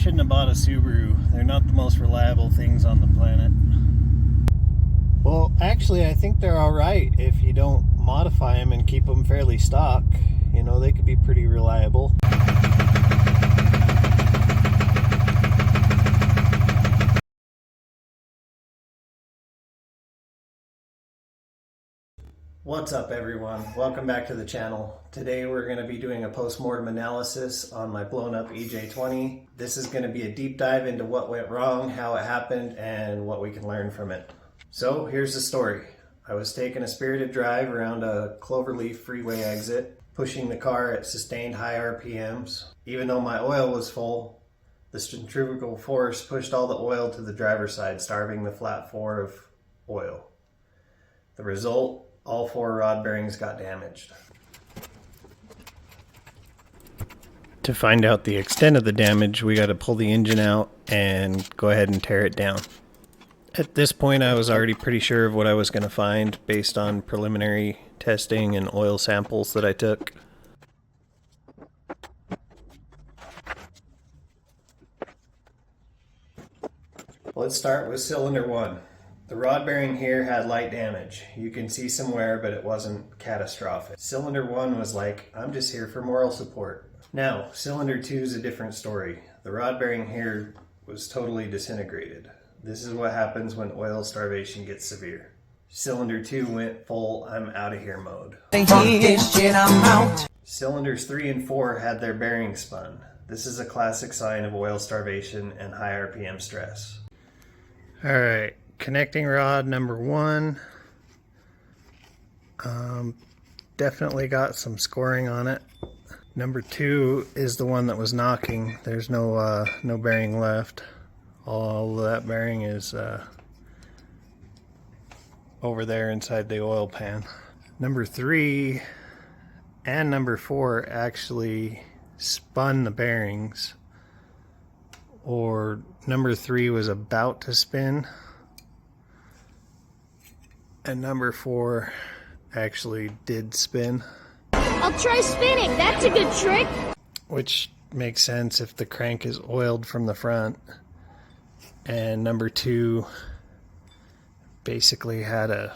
shouldn't have bought a Subaru. They're not the most reliable things on the planet. Well, actually, I think they're alright if you don't modify them and keep them fairly stock. You know, they could be pretty reliable. What's up everyone? Welcome back to the channel. Today we're going to be doing a post-mortem analysis on my blown up EJ20. This is going to be a deep dive into what went wrong, how it happened, and what we can learn from it. So here's the story. I was taking a spirited drive around a Cloverleaf freeway exit, pushing the car at sustained high RPMs. Even though my oil was full, the centrifugal force pushed all the oil to the driver's side, starving the flat four of oil. The result, all four rod bearings got damaged. To find out the extent of the damage, we got to pull the engine out and go ahead and tear it down. At this point, I was already pretty sure of what I was going to find based on preliminary testing and oil samples that I took. Let's start with cylinder 1. The rod bearing here had light damage. You can see some wear, but it wasn't catastrophic. Cylinder 1 was like, I'm just here for moral support. Now, cylinder 2 is a different story. The rod bearing here was totally disintegrated. This is what happens when oil starvation gets severe. Cylinder 2 went full I'm out of here mode. Cylinders 3 and 4 had their bearings spun. This is a classic sign of oil starvation and high RPM stress. Alright. Connecting rod number 1, definitely got some scoring on it. Number 2 is the one that was knocking. There's no bearing left. All of that bearing is over there inside the oil pan. Number 3 and number 4 actually spun the bearings, or number 3 was about to spin. And number 4 actually did spin. I'll try spinning, that's a good trick. Which makes sense if the crank is oiled from the front. And number 2 basically had a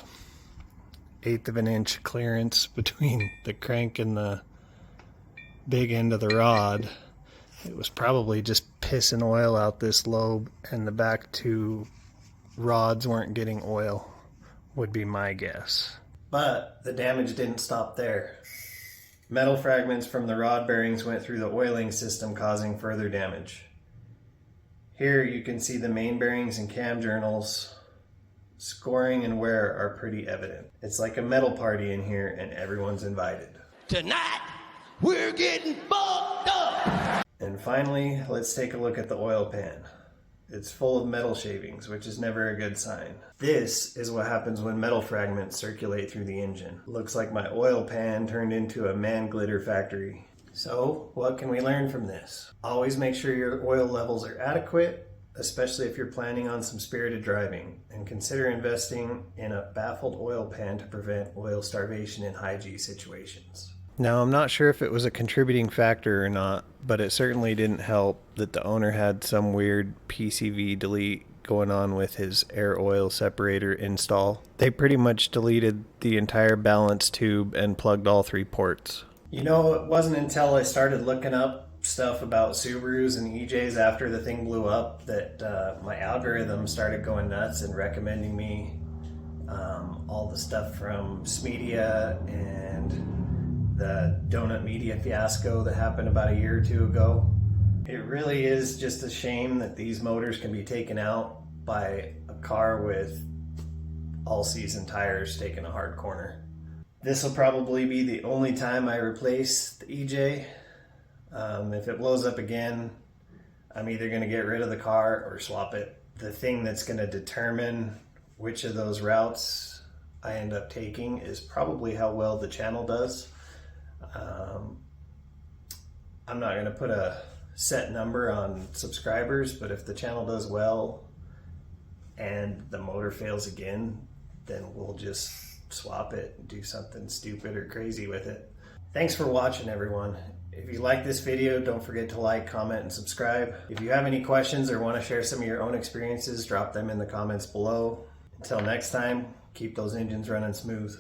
1/8 of an inch clearance between the crank and the big end of the rod. It was probably just pissing oil out this lobe, and the back 2 rods weren't getting oil, would be my guess. But the damage didn't stop there. Metal fragments from the rod bearings went through the oiling system, causing further damage. Here you can see the main bearings and cam journals. Scoring and wear are pretty evident. It's like a metal party in here and everyone's invited. Tonight, we're getting fucked up! And finally, let's take a look at the oil pan. It's full of metal shavings, which is never a good sign. This is what happens when metal fragments circulate through the engine. Looks like my oil pan turned into a man glitter factory. So, what can we learn from this? Always make sure your oil levels are adequate, especially if you're planning on some spirited driving, and consider investing in a baffled oil pan to prevent oil starvation in high G situations. Now, I'm not sure if it was a contributing factor or not, but it certainly didn't help that the owner had some weird PCV delete going on with his air oil separator install. They pretty much deleted the entire balance tube and plugged all 3 ports. You know, it wasn't until I started looking up stuff about Subarus and EJs after the thing blew up that my algorithm started going nuts and recommending me all the stuff from Smedia and the donut media fiasco that happened about a year or 2 ago. It really is just a shame that these motors can be taken out by a car with all-season tires taking a hard corner. This will probably be the only time I replace the EJ. If it blows up again, I'm either going to get rid of the car or swap it. The thing that's going to determine which of those routes I end up taking is probably how well the channel does. I'm not going to put a set number on subscribers, but if the channel does well and the motor fails again, then we'll just swap it and do something stupid or crazy with it. Thanks for watching, everyone. If you like this video, don't forget to like, comment, and subscribe. If you have any questions or want to share some of your own experiences, drop them in the comments below. Until next time, keep those engines running smooth.